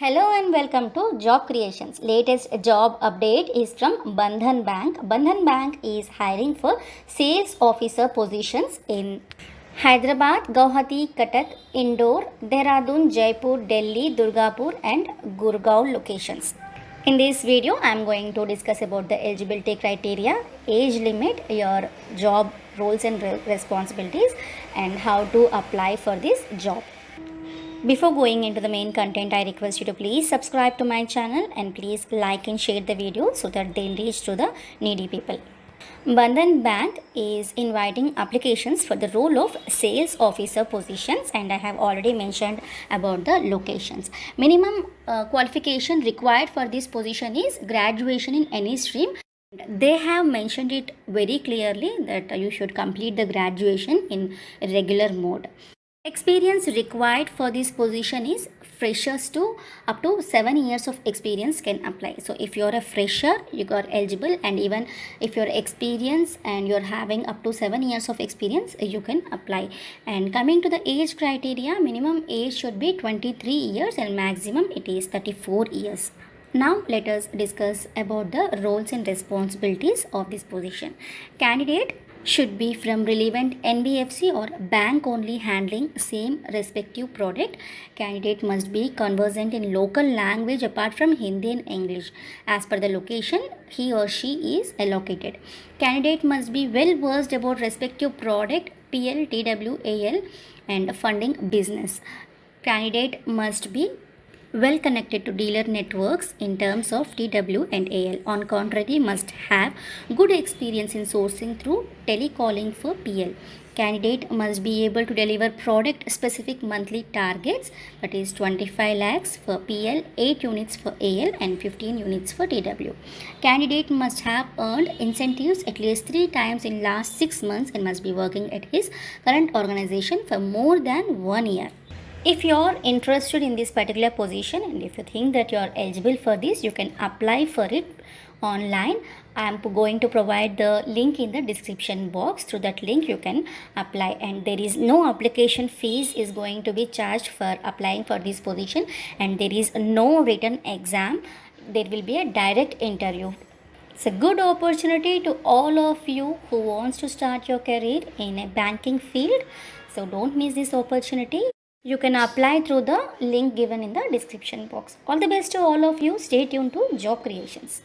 Hello and welcome to Job Creations. Latest job update is from Bandhan Bank. Bandhan Bank is hiring for sales officer positions in Hyderabad, Guwahati, Cuttack, Indore, Dehradun, Jaipur, Delhi, Durgapur and Gurgaon locations. In this video, I am going to discuss about the eligibility criteria, age limit, your job roles and responsibilities and how to apply for this job. Before going into the main content, I request you to please subscribe to my channel and please like and share the video so that they reach to the needy people. Bandhan Bank is inviting applications for the role of sales officer positions, and I have already mentioned about the locations. Minimum qualification required for this position is graduation in any stream. They have mentioned it very clearly that you should complete the graduation in regular mode. Experience required for this position is freshers to up to 7 years of experience can apply. So if you're a fresher, you are eligible, and even if you're experienced and you're having up to 7 years of experience, you can apply. And coming to the age criteria, minimum age should be 23 years and maximum it is 34 years. Now let us discuss about the roles and responsibilities of this position. Candidate should be from relevant NBFC or bank only handling same respective product. Candidate must be conversant in local language apart from Hindi and English. As per the location, he or she is allocated. Candidate must be well versed about respective product, PL, TW, AL and funding business. Candidate must be well connected to dealer networks in terms of TW and AL. On contrary, must have good experience in sourcing through telecalling for PL. Candidate must be able to deliver product specific monthly targets, that is 25 lakhs for PL, 8 units for AL and 15 units for TW. Candidate must have earned incentives at least 3 times in last 6 months and must be working at his current organization for more than 1 year. If you're interested in this particular position and if you think that you're eligible for this, you can apply for it online. I am going to provide the link in the description box. Through that link you can apply, and there is no application fees is going to be charged for applying for this position, and there is no written exam. There will be a direct interview. It's a good opportunity to all of you who wants to start your career in a banking field. So don't miss this opportunity. You can apply through the link given in the description box. All the best to all of you. Stay tuned to Job Creations.